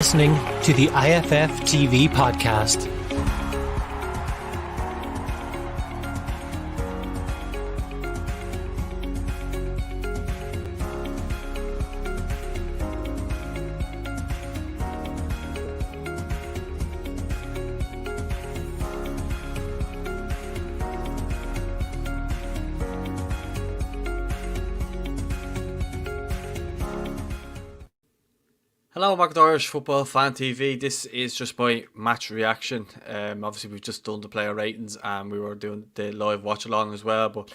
Listening to the IFF TV podcast. Hello, welcome to Irish Football Fan TV. This is just my match reaction. Obviously, we've just done the player ratings and we were doing the live watch along as well. But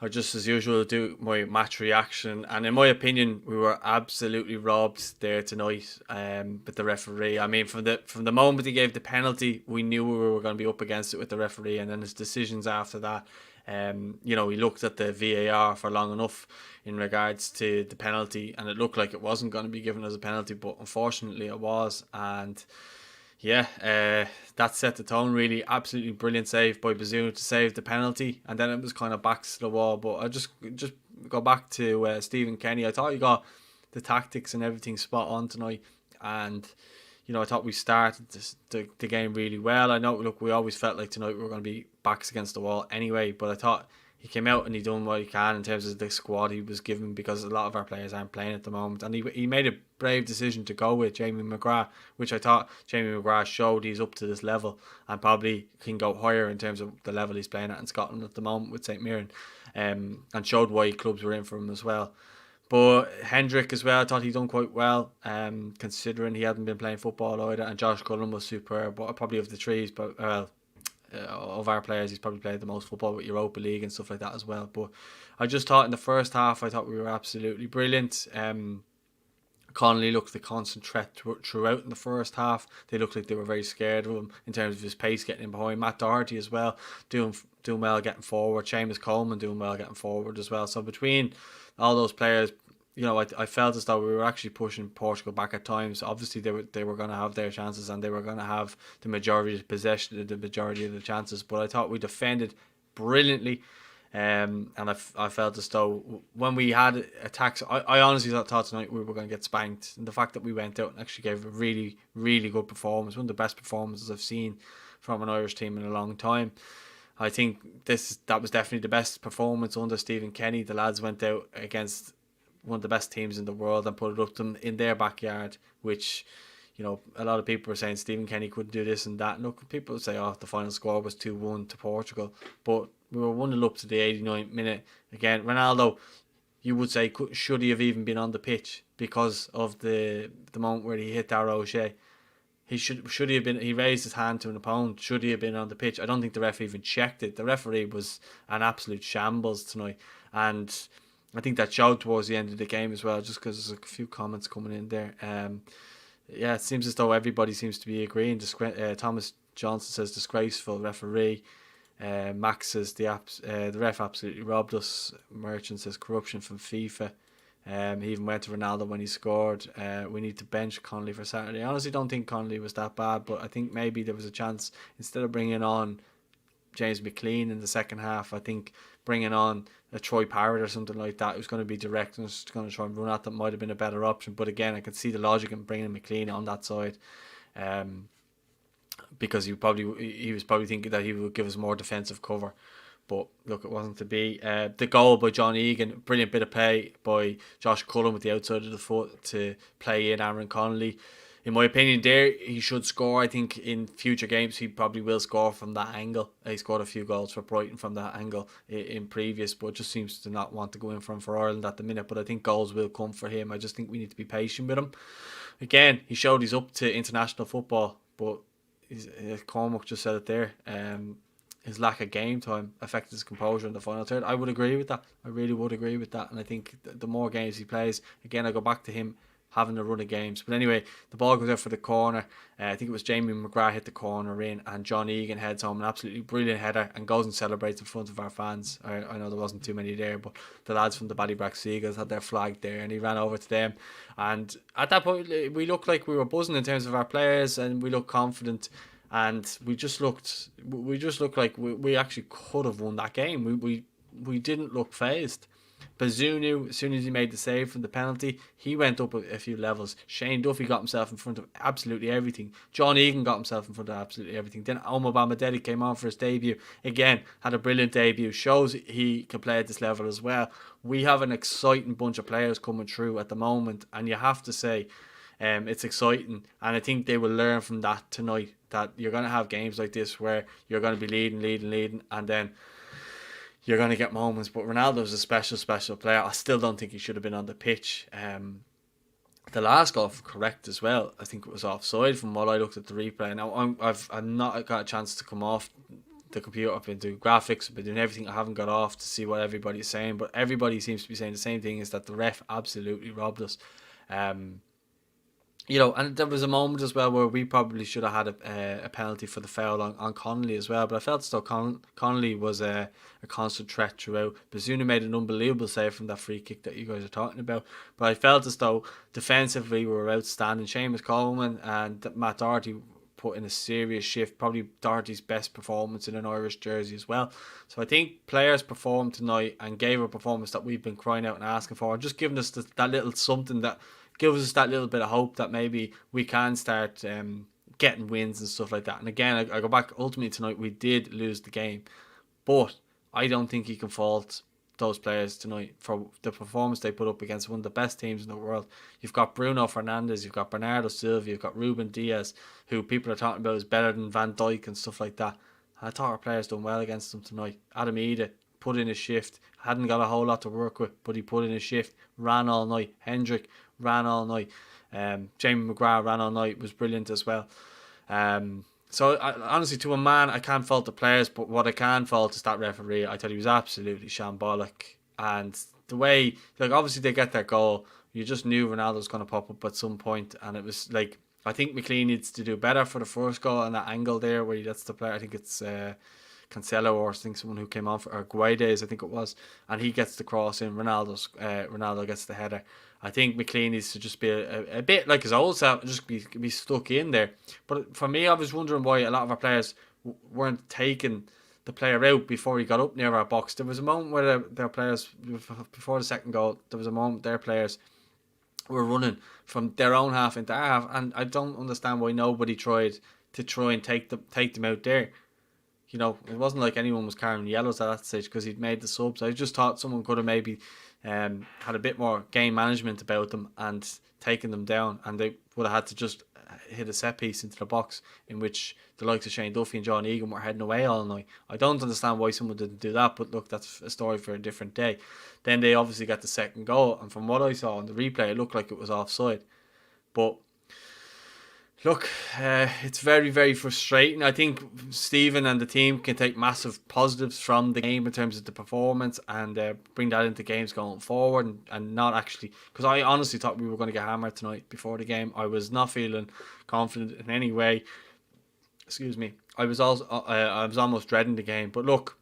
I just, as usual, do my match reaction. And in my opinion, we were absolutely robbed there tonight with the referee. I mean, from the moment he gave the penalty, we knew we were going to be up against it with the referee, and then his decisions after that. He looked at the VAR for long enough in regards to the penalty, and it looked like it wasn't going to be given as a penalty, but unfortunately it was. And that set the tone really. Absolutely brilliant save by Bazunu to save the penalty, and then it was kind of backs to the wall. But I just go back to Stephen Kenny. I thought he got the tactics and everything spot on tonight, and I thought we started the game really well. I know, look, we always felt like tonight we were going to be backs against the wall anyway, but I thought he came out and he done what he can in terms of the squad he was given, because a lot of our players aren't playing at the moment, and he made a brave decision to go with Jamie McGrath, which I thought Jamie McGrath showed he's up to this level and probably can go higher in terms of the level he's playing at in Scotland at the moment with St Mirren, and showed why clubs were in for him as well. But Hendrick as well, I thought he done quite well, considering he hadn't been playing football either. And Josh Cullen was superb, but probably of the three, of our players, he's probably played the most football with Europa League and stuff like that as well. But I just thought in the first half, I thought we were absolutely brilliant. Connolly looked the constant threat throughout in the first half. They looked like they were very scared of him in terms of his pace getting in behind. Matt Doherty as well, doing well getting forward. Seamus Coleman doing well getting forward as well. So between all those players, I felt as though we were actually pushing Portugal back at times. Obviously, they were going to have their chances and they were going to have the majority of possession, the majority of the chances. But I thought we defended brilliantly. And I felt as though when we had attacks, I honestly thought tonight we were going to get spanked. And the fact that we went out and actually gave a really, really good performance, one of the best performances I've seen from an Irish team in a long time. I think that was definitely the best performance under Stephen Kenny. The lads went out against one of the best teams in the world and put it up to them in their backyard, which, a lot of people were saying Stephen Kenny couldn't do this and that. Look, people say, the final score was 2-1 to Portugal, but we were 1-0 up to the 89th minute. Again, Ronaldo, you would say, should he have even been on the pitch because of the moment where he hit Darroche? He should he have been? He raised his hand to an opponent. Should he have been on the pitch? I don't think the referee even checked it. The referee was an absolute shambles tonight, and I think that showed towards the end of the game as well, just because there's a few comments coming in there. It seems as though everybody seems to be agreeing. Thomas Johnson says disgraceful referee. Max says the ref absolutely robbed us. Merchant says corruption from FIFA. He even went to Ronaldo when he scored. We need to bench Connolly for Saturday. I honestly don't think Connolly was that bad, but I think maybe there was a chance, instead of bringing on James McLean in the second half, I think bringing on a Troy Parrott or something like that, who's going to be direct and was going to try and run at that, might have been a better option. But again, I can see the logic in bringing McLean on that side, because he was probably thinking that he would give us more defensive cover. But look, it wasn't to be. The goal by John Egan, brilliant bit of play by Josh Cullen with the outside of the foot to play in Aaron Connolly. In my opinion, there he should score. I think in future games he probably will score from that angle. He scored a few goals for Brighton from that angle in previous, but just seems to not want to go in for Ireland at the minute. But I think goals will come for him. I just think we need to be patient with him. Again, he showed he's up to international football, but Cormac just said it there. His lack of game time affected his composure in the final third. I would agree with that. I really would agree with that. And I think the more games he plays, again, I go back to him having a run of games. But anyway, the ball goes out for the corner. I think it was Jamie McGrath hit the corner in, and John Egan heads home an absolutely brilliant header and goes and celebrates in front of our fans. I know there wasn't too many there, but the lads from the Ballybrack Seagulls had their flag there, and he ran over to them. And at that point, we looked like we were buzzing in terms of our players, and we looked confident. And we just looked like we actually could have won that game. We didn't look phased. Bazunu, as soon as he made the save from the penalty, he went up a few levels. Shane Duffy got himself in front of absolutely everything. John Egan got himself in front of absolutely everything. Then Omar Bamadeli came on for his debut. Again, had a brilliant debut. Shows he can play at this level as well. We have an exciting bunch of players coming through at the moment, and you have to say, it's exciting, and I think they will learn from that tonight, that you're going to have games like this where you're going to be leading, and then you're going to get moments. But Ronaldo's a special player. I still don't think he should have been on the pitch. The last goal, correct as well, I think it was offside from what I looked at the replay. Now I've not got a chance to come off the computer. I've been doing graphics, I've been doing everything. I haven't got off to see what everybody's saying, but everybody seems to be saying the same thing, is that the ref absolutely robbed us. And there was a moment as well where we probably should have had a penalty for the foul on Connolly as well. But I felt as though Connolly was a constant threat throughout. Bazunu made an unbelievable save from that free kick that you guys are talking about. But I felt as though defensively we were outstanding. Seamus Coleman and Matt Doherty put in a serious shift. Probably Doherty's best performance in an Irish jersey as well. So I think players performed tonight and gave a performance that we've been crying out and asking for. And just giving us that little something that gives us that little bit of hope that maybe we can start getting wins and stuff like that. And again, I go back, ultimately tonight we did lose the game, but I don't think you can fault those players tonight for the performance they put up against one of the best teams in the world. You've got Bruno Fernandes, you've got Bernardo Silva, you've got Ruben Diaz, who people are talking about is better than Van Dijk and stuff like that. I thought our players done well against them tonight. Adam Ida put in a shift, hadn't got a whole lot to work with, but he put in a shift, ran all night. Hendrick ran all night. Jamie McGrath ran all night, was brilliant as well. So honestly, to a man, I can't fault the players, but what I can fault is that referee. I thought he was absolutely shambolic, and the way, obviously they get their goal, you just knew Ronaldo was going to pop up at some point, and it was like, I think McLean needs to do better for the first goal and that angle there where he lets the player, I think it's Cancelo or I think someone who came on for, or Guedes I think it was, and he gets the cross in. Ronaldo gets the header. I think McLean needs to just be a bit like his old self, just be stuck in there. But for me, I was wondering why a lot of our players weren't taking the player out before he got up near our box. There was a moment where their players, before the second goal, there was a moment their players were running from their own half into our half, and I don't understand why nobody tried and take them out there. It wasn't like anyone was carrying yellows at that stage because he'd made the subs. I just thought someone could have maybe had a bit more game management about them and taken them down, and they would have had to just hit a set piece into the box, in which the likes of Shane Duffy and John Egan were heading away all night. I don't understand why someone didn't do that, but look, that's a story for a different day. Then they obviously got the second goal, and from what I saw on the replay, it looked like it was offside. But look, it's very, very frustrating. I think Stephen and the team can take massive positives from the game in terms of the performance and bring that into games going forward, and not actually, because I honestly thought we were going to get hammered tonight before the game. I was not feeling confident in any way. Excuse me. I was almost dreading the game. But look,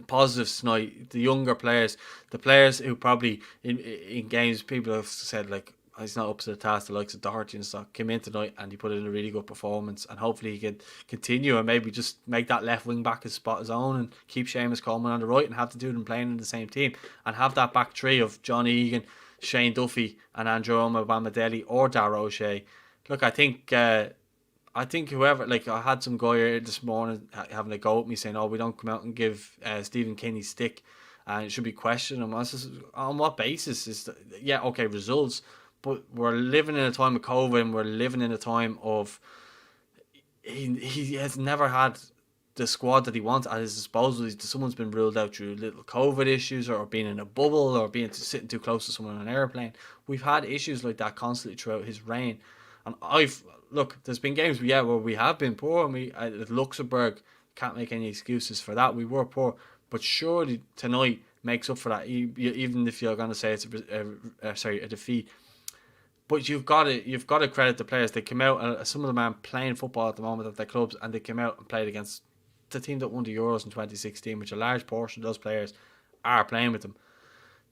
positives tonight. The younger players, the players who probably in games people have said like, he's not up to the task, the likes of Doherty and stuff, came in tonight and he put in a really good performance, and hopefully he can continue and maybe just make that left wing back his spot his own and keep Seamus Coleman on the right and have the two of them playing in the same team and have that back three of John Egan, Shane Duffy and Andrew Bamadelli or Darragh O'Shea. Look, I think whoever, like I had some guy here this morning having a go at me saying, we don't come out and give Stephen Kinney stick and it should be questioned. On what basis? Results. But we're living in a time of COVID, and we're living in a time of he has never had the squad that he wants at his disposal. Someone's been ruled out through little COVID issues, or being in a bubble, or sitting too close to someone on an airplane. We've had issues like that constantly throughout his reign. And there's been games where we have been poor, and at Luxembourg, can't make any excuses for that. We were poor, but surely tonight makes up for that. Even if you're going to say it's a defeat. But you've got to credit the players. They came out, some of them aren't playing football at the moment at their clubs, and they came out and played against the team that won the Euros in 2016, which a large portion of those players are playing with them.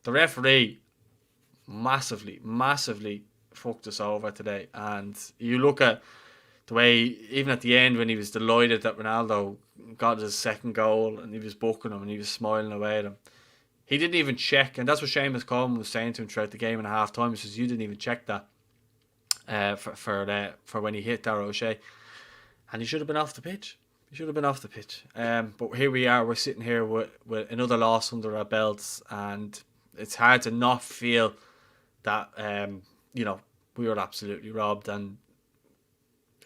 The referee massively fucked us over today. And you look at the way, even at the end when he was delighted that Ronaldo got his second goal and he was booking him and he was smiling away at him, he didn't even check, and that's what Seamus Coleman was saying to him throughout the game and a half time. He says, you didn't even check that for when he hit Darragh O'Shea. And he should have been off the pitch. He should have been off the pitch. But here we are. We're sitting here with another loss under our belts, and it's hard to not feel that we were absolutely robbed. And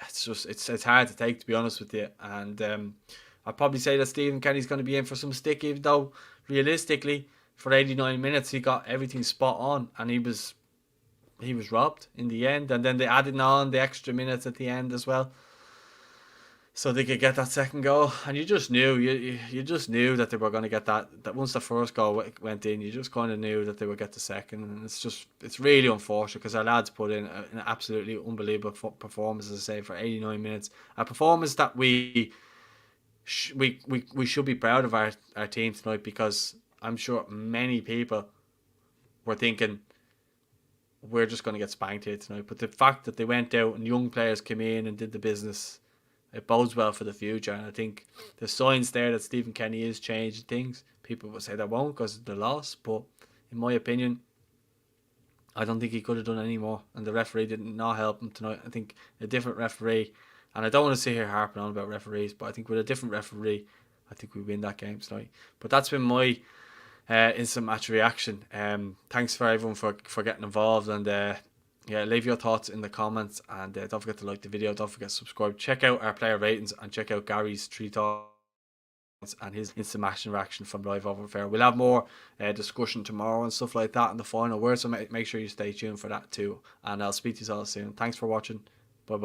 it's just it's hard to take, to be honest with you. And I'd probably say that Stephen Kenny's going to be in for some stick, even though realistically for 89 minutes he got everything spot on, and he was robbed in the end. And then they added on the extra minutes at the end as well, so they could get that second goal. And you just knew, you just knew that they were going to get that once the first goal went in, you just kind of knew that they would get the second. And it's really unfortunate, because our lads put in an absolutely unbelievable performance, as I say, for 89 minutes. A performance that we should be proud of our team tonight, because I'm sure many people were thinking we're just going to get spanked here tonight. But the fact that they went out and young players came in and did the business, it bodes well for the future. And I think there's signs there that Stephen Kenny is changing things. People will say they won't because of the loss, but in my opinion, I don't think he could have done any more. And the referee did not help him tonight. I think a different referee, and I don't want to sit here harping on about referees, but I think with a different referee, I think we win that game tonight. But that's been my instant match reaction. Thanks for everyone for getting involved, and leave your thoughts in the comments, and don't forget to like the video, don't forget to subscribe, check out our player ratings, and check out Gary's 3 thoughts and his instant match reaction from Live Over Fair. We'll have more discussion tomorrow and stuff like that in the final word, so make sure you stay tuned for that too, and I'll speak to you all soon. Thanks for watching.